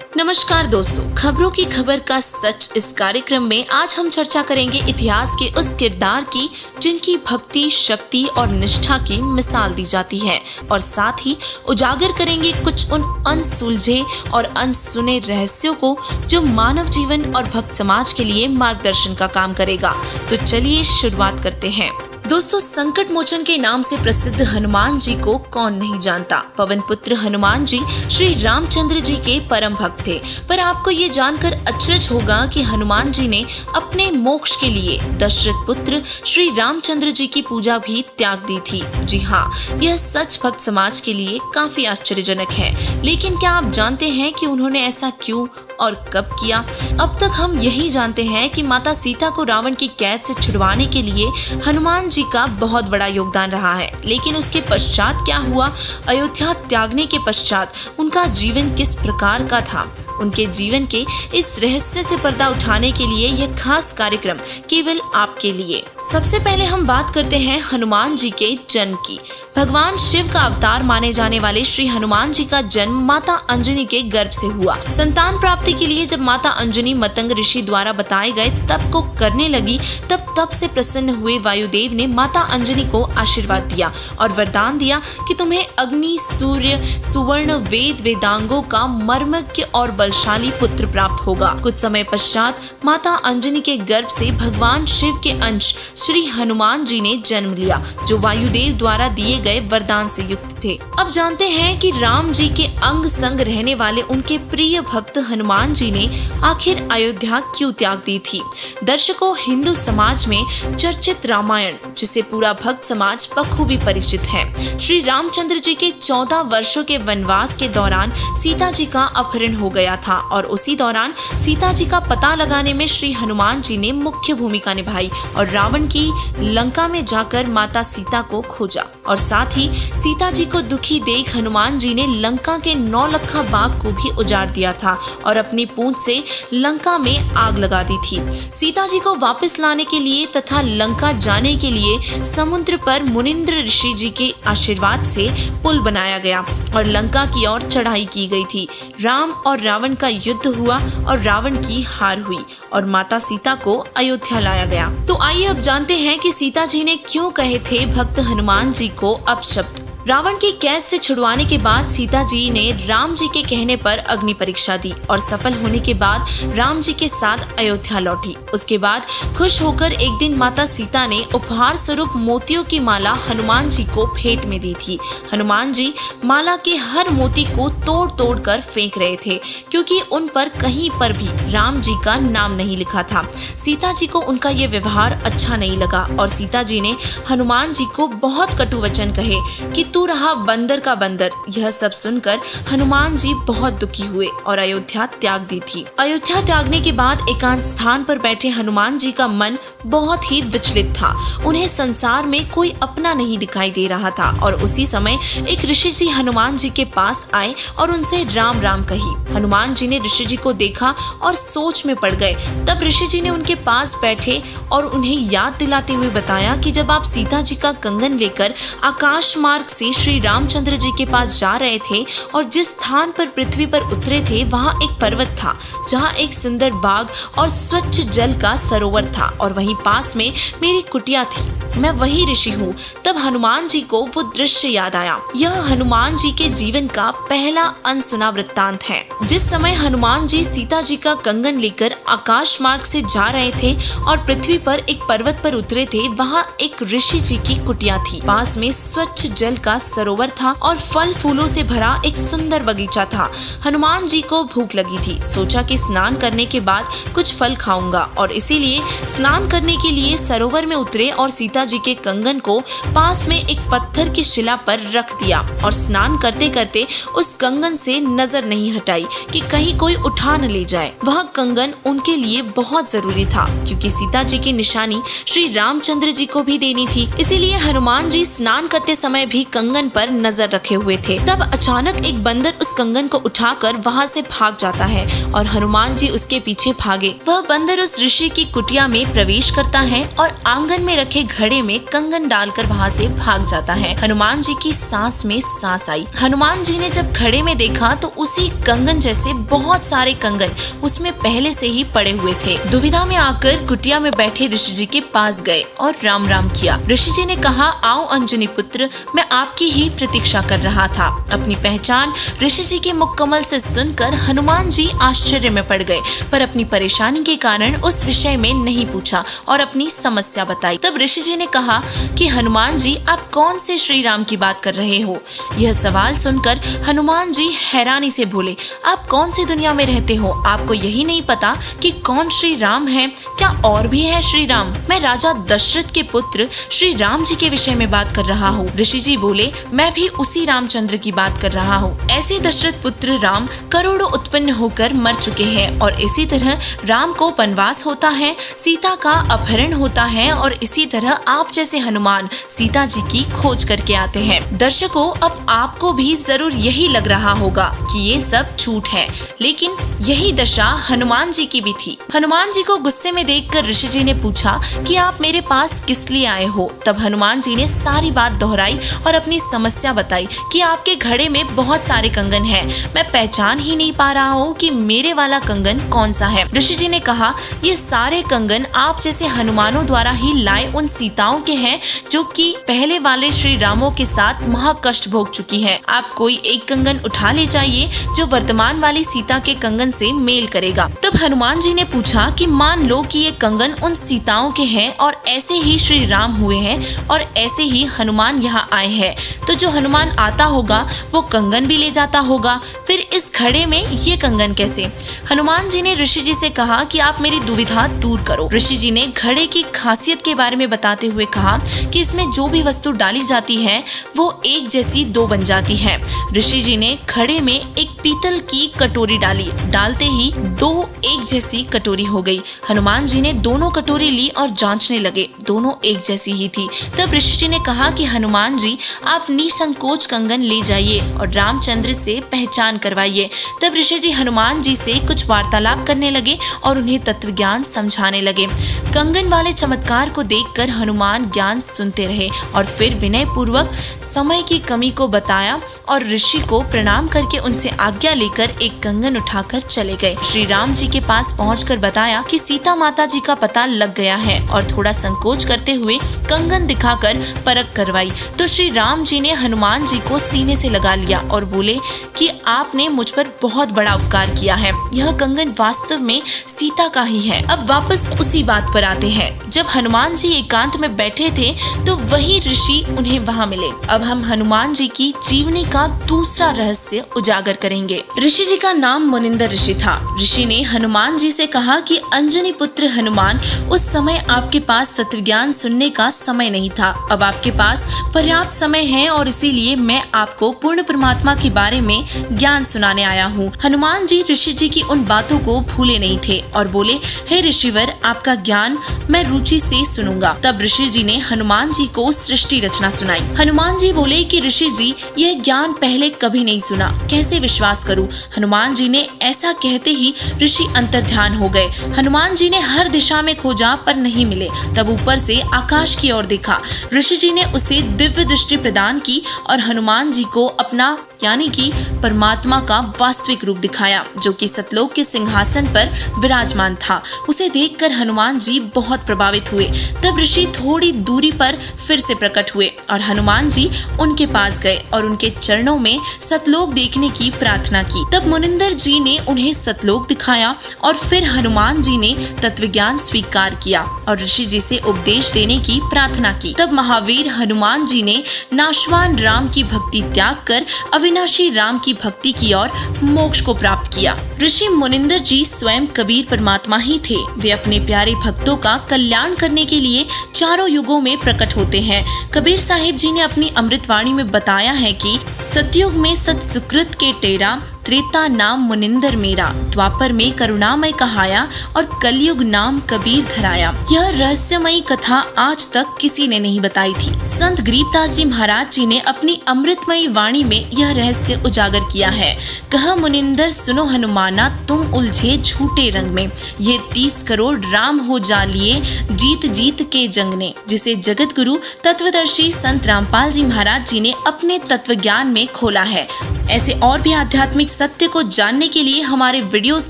नमस्कार दोस्तों, खबरों की खबर का सच इस कार्यक्रम में आज हम चर्चा करेंगे इतिहास के उस किरदार की जिनकी भक्ति, शक्ति और निष्ठा की मिसाल दी जाती है और साथ ही उजागर करेंगे कुछ उन अनसुलझे और अनसुने रहस्यों को जो मानव जीवन और भक्त समाज के लिए मार्गदर्शन का काम करेगा। तो चलिए शुरुआत करते हैं। दोस्तों, संकट मोचन के नाम से प्रसिद्ध हनुमान जी को कौन नहीं जानता। पवन पुत्र हनुमान जी श्री रामचंद्र जी के परम भक्त थे, पर आपको ये जानकर अचरज होगा कि हनुमान जी ने अपने मोक्ष के लिए दशरथ पुत्र श्री रामचंद्र जी की पूजा भी त्याग दी थी। जी हाँ, यह सच भक्त समाज के लिए काफी आश्चर्यजनक है। लेकिन क्या आप जानते हैं कि उन्होंने ऐसा क्यों और कब किया? अब तक हम यही जानते हैं कि माता सीता को रावण की कैद से छुड़वाने के लिए हनुमान जी का बहुत बड़ा योगदान रहा है। लेकिन उसके पश्चात क्या हुआ? अयोध्या त्यागने के पश्चात उनका जीवन किस प्रकार का था? उनके जीवन के इस रहस्य से पर्दा उठाने के लिए यह खास कार्यक्रम केवल आपके लिए। सबसे पहले हम बात करते हैं हनुमान जी के जन्म की। भगवान शिव का अवतार माने जाने वाले श्री हनुमान जी का जन्म माता अंजनी के गर्भ से हुआ। संतान प्राप्ति के लिए जब माता अंजनी मतंग ऋषि द्वारा बताए गए तप को करने लगी, तब से प्रसन्न हुए वायुदेव ने माता अंजनी को आशीर्वाद दिया और वरदान दिया कि तुम्हें अग्नि, सूर्य, सुवर्ण, वेद, वेदांगों का मर्मज्ञ और बलशाली पुत्र प्राप्त होगा। कुछ समय पश्चात माता अंजनी के गर्भ से भगवान शिव के अंश श्री हनुमान जी ने जन्म लिया, जो वायुदेव द्वारा दिए गए वरदान से युक्त थे। अब जानते हैं कि राम जी के अंग संग रहने वाले उनके प्रिय भक्त हनुमान जी ने आखिर अयोध्या क्यों त्याग दी थी। दर्शकों, हिंदू समाज में चर्चित रामायण, जिसे पूरा भक्त समाज बखूबी परिचित है, श्री रामचंद्र जी के 14 वर्षों के वनवास के दौरान सीता जी का अपहरण हो गया था और उसी दौरान सीता जी का पता लगाने में श्री हनुमान जी ने मुख्य भूमिका निभाई और रावण की लंका में जाकर माता सीता को खोजा और साथ ही सीता जी को दुखी देख हनुमान जी ने लंका के 9 लखा बाग को भी उजाड़ दिया था और अपनी पूंछ से लंका में आग लगा दी थी। सीता जी को वापस लाने के लिए तथा लंका जाने के लिए समुद्र पर मुनिंद्र ऋषि जी के आशीर्वाद से पुल बनाया गया और लंका की ओर चढ़ाई की गई थी। राम और रावण का युद्ध हुआ और रावण की हार हुई और माता सीता को अयोध्या लाया गया। तो आइए अब जानते हैं कि सीता जी ने क्यों कहे थे भक्त हनुमान जी को अपशब्द। रावण की कैद से छुड़वाने के बाद सीता जी ने राम जी के कहने पर अग्नि परीक्षा दी और सफल होने के बाद राम जी के साथ अयोध्या लौटी। उसके बाद खुश होकर एक दिन माता सीता ने उपहार स्वरूप मोतियों की माला हनुमान जी को भेंट में दी थी। हनुमान जी माला के हर मोती को तोड़ तोड़ कर फेंक रहे थे, क्योंकि उन पर कहीं पर भी राम जी का नाम नहीं लिखा था। सीता जी को उनका ये व्यवहार अच्छा नहीं लगा और सीता जी ने हनुमान जी को बहुत कटु वचन कहे कि तू रहा बंदर का बंदर। यह सब सुनकर हनुमान जी बहुत दुखी हुए और अयोध्या त्याग दी थी। अयोध्या त्यागने के बाद एकांत स्थान पर बैठे हनुमान जी का मन बहुत ही विचलित था। उन्हें संसार में कोई अपना नहीं दिखाई दे रहा था और उसी समय एक ऋषि जी हनुमान जी के पास आए और उनसे राम राम कही। हनुमान जी ने ऋषि जी को देखा और सोच में पड़ गए। तब ऋषि जी ने उनके पास बैठे और उन्हें याद दिलाते हुए बताया कि जब आप सीता जी का कंगन लेकर आकाश मार्ग से श्री रामचंद्र जी के पास जा रहे थे और जिस स्थान पर पृथ्वी पर उतरे थे वहाँ एक पर्वत था जहाँ एक सुंदर बाग और स्वच्छ जल का सरोवर था और वहीं पास में मेरी कुटिया थी। मैं वही ऋषि हूँ। तब हनुमान जी को वो दृश्य याद आया। यह हनुमान जी के जीवन का पहला अनसुना वृत्तांत है। जिस समय हनुमान जी सीता जी का कंगन लेकर आकाश मार्ग से जा रहे थे और पृथ्वी पर एक पर्वत पर उतरे थे, वहाँ एक ऋषि जी की कुटिया थी। पास में स्वच्छ जल का सरोवर था और फल फूलों से भरा एक सुंदर बगीचा था। हनुमान जी को भूख लगी थी। सोचा कि स्नान करने के बाद कुछ फल खाऊंगा और इसीलिए स्नान करने के लिए सरोवर में उतरे और सीता जी के कंगन को पास में एक पत्थर की शिला पर रख दिया और स्नान करते करते उस कंगन से नजर नहीं हटाई कि कहीं कोई उठा न ले जाए। वह कंगन उनके लिए बहुत जरूरी था, क्योंकि सीता जी की निशानी श्री रामचंद्र जी को भी देनी थी। इसीलिए हनुमान जी स्नान करते समय भी कंगन पर नजर रखे हुए थे। तब अचानक एक बंदर उस कंगन को उठाकर वहाँ से भाग जाता है और हनुमान जी उसके पीछे भागे। वह बंदर उस ऋषि की कुटिया में प्रवेश करता है और आंगन में रखे घड़े में कंगन डालकर वहाँ से भाग जाता है। हनुमान जी की सांस में सांस आई। हनुमान जी ने जब घड़े में देखा तो उसी कंगन जैसे बहुत सारे कंगन उसमें पहले से ही पड़े हुए थे। दुविधा में आकर कुटिया में बैठे ऋषि जी के पास गए और राम राम किया। ऋषि जी ने कहा, आओ अंजनी पुत्र, मैं आपकी ही प्रतीक्षा कर रहा था। अपनी पहचान ऋषि जी के मुखकमल से सुनकर हनुमान जी आश्चर्य में पड़ गए, पर अपनी परेशानी के कारण उस विषय में नहीं पूछा और अपनी समस्या बताई। तब ऋषि जी ने कहा कि हनुमान जी, आप कौन से श्री राम की बात कर रहे हो? यह सवाल सुनकर हनुमान जी हैरानी से बोले, आप कौन सी दुनिया में रहते हो? आपको यही नहीं पता कि कौन श्री राम है? क्या और भी है श्री राम? मैं राजा दशरथ के पुत्र श्री राम जी के विषय में बात कर रहा हूँ। ऋषि जी बोले, मैं भी उसी रामचंद्र की बात कर रहा हूँ। ऐसे दशरथ पुत्र राम करोड़ों उत्पन्न होकर मर चुके हैं और इसी तरह राम को वनवास होता है, सीता का अपहरण होता है और इसी तरह आप जैसे हनुमान सीता जी की खोज करके आते हैं। दर्शकों, अब आपको भी जरूर यही लग रहा होगा कि ये सब झूठ है, लेकिन यही दशा हनुमान जी की भी थी। हनुमान जी को गुस्से में देखकर ऋषि जी ने पूछा कि आप मेरे पास किस लिए आए हो? तब हनुमान जी ने सारी बात दोहराई और अपनी समस्या बताई कि आपके घड़े में बहुत सारे कंगन हैं, मैं पहचान ही नहीं पा रहा हूँ कि मेरे वाला कंगन कौन सा है। ऋषि जी ने कहा, ये सारे कंगन आप जैसे हनुमानों द्वारा ही लाए उन सीताओं के हैं जो कि पहले वाले श्री रामों के साथ महाकष्ट भोग चुकी हैं। आप कोई एक कंगन उठा ले जाइए जो वर्तमान वाली सीता के कंगन से मेल करेगा। तब हनुमान जी ने पूछा कि मान लो कि ये कंगन उन सीताओं के हैं और ऐसे ही श्री राम हुए हैं और ऐसे ही हनुमान यहाँ आए हैं, तो जो हनुमान आता होगा वो कंगन भी ले जाता होगा, फिर इस घड़े में ये कंगन कैसे? हनुमान जी ने ऋषि जी से कहा कि आप मेरी दुविधा दूर करो। ऋषि जी ने घड़े की खासियत के बारे में बताते हुए कहा कि इसमें जो भी वस्तु डाली जाती है वो एक जैसी दो बन जाती है। ऋषि जी ने घड़े में एक पीतल की कटोरी डाली, डालते ही दो एक जैसी कटोरी हो गई। हनुमान जी ने दोनों कटोरी ली और जांचने लगे, दोनों एक जैसी ही थी। तब ऋषि जी ने कहा कि हनुमान जी, आप निसंकोच कंगन ले जाइए और रामचंद्र से पहचान करवाइए। तब ऋषि जी हनुमान जी से कुछ वार्तालाप करने लगे और उन्हें तत्व ज्ञान समझाने लगे। कंगन वाले चमत्कार को देखकर हनुमान ज्ञान सुनते रहे और फिर विनय पूर्वक समय की कमी को बताया और ऋषि को प्रणाम करके उनसे आज्ञा लेकर एक कंगन उठाकर चले गए। श्री राम जी के पास पहुंचकर बताया कि सीता माता जी का पता लग गया है और थोड़ा संकोच करते हुए कंगन दिखाकर परख करवाई। तो श्री राम जी ने हनुमान जी को सीने से लगा लिया और बोले कि आपने मुझ पर बहुत बड़ा उपकार किया है, यह कंगन वास्तव में सीता का ही है। अब वापस उसी बात पर आते हैं। जब हनुमान जी एकांत में बैठे थे तो वही ऋषि उन्हें वहाँ मिले। अब हम हनुमान जी की जीवनी का दूसरा रहस्य उजागर करेंगे। ऋषि जी का नाम मुनिंदर ऋषि था। ऋषि ने हनुमान जी से कहा कि अंजनी पुत्र हनुमान, उस समय आपके पास तत्व ज्ञान सुनने का समय नहीं था, अब आपके पास पर्याप्त समय है और इसीलिए मैं आपको पूर्ण परमात्मा के बारे में ज्ञान सुनाने आया हूँ। हनुमान जी ऋषि जी की उन बातों को भूले नहीं थे और बोले, हे ऋषिवर, आपका ज्ञान मैं रुचि से सुनूंगा। तब ऋषि जी ने हनुमान जी को सृष्टि रचना सुनाई। हनुमान जी बोले कि ऋषि जी, यह ज्ञान पहले कभी नहीं सुना, कैसे विश्वास करूं? हनुमान जी ने ऐसा कहते ही ऋषि अंतर्ध्यान हो गए। हनुमान जी ने हर दिशा में खोजा पर नहीं मिले। तब ऊपर से आकाश की ओर देखा। ऋषि जी ने उसे दिव्य दृष्टि प्रदान की और हनुमान जी को अपना यानी कि परमात्मा का वास्तविक रूप दिखाया, जो कि सतलोक के सिंहासन पर विराजमान था। उसे देखकर हनुमान जी बहुत प्रभावित हुए। तब ऋषि थोड़ी दूरी पर फिर से प्रकट हुए और हनुमान जी उनके पास गए और उनके चरणों में सतलोक देखने की प्रार्थना की। तब मुनिंदर जी ने उन्हें सतलोक दिखाया और फिर हनुमान जी ने तत्वज्ञान स्वीकार किया और ऋषि जी से उपदेश देने की प्रार्थना की। तब महावीर हनुमान जी ने नाशवान राम की भक्ति त्याग कर अविनाशी राम की भक्ति की और मोक्ष को प्राप्त किया। ऋषि मुनिंदर जी स्वयं कबीर परमात्मा ही थे। वे अपने प्यारे भक्तों का कल्याण करने के लिए चारों युगों में प्रकट होते हैं। कबीर साहिब जी ने अपनी अमृतवाणी में बताया है कि सतयुग में सत सुकृत के टेरा, त्रेता नाम मुनिंदर मेरा, द्वापर में करुणामय कहाया और कलयुग नाम कबीर धराया। यह रहस्यमयी कथा आज तक किसी ने नहीं बताई थी। संत गरीबदास जी महाराज जी ने अपनी अमृतमयी वाणी में यह रहस्य उजागर किया है। कहा मुनिंदर सुनो हनुमाना, तुम उलझे झूठे रंग में, ये 30 करोड़ राम हो जा लिए जीत जीत के जंग ने, जिसे जगत गुरु तत्वदर्शी संत रामपाल जी महाराज जी ने अपने तत्व ज्ञान में खोला है। ऐसे और भी आध्यात्मिक सत्य को जानने के लिए हमारे वीडियोस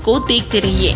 को देखते रहिए।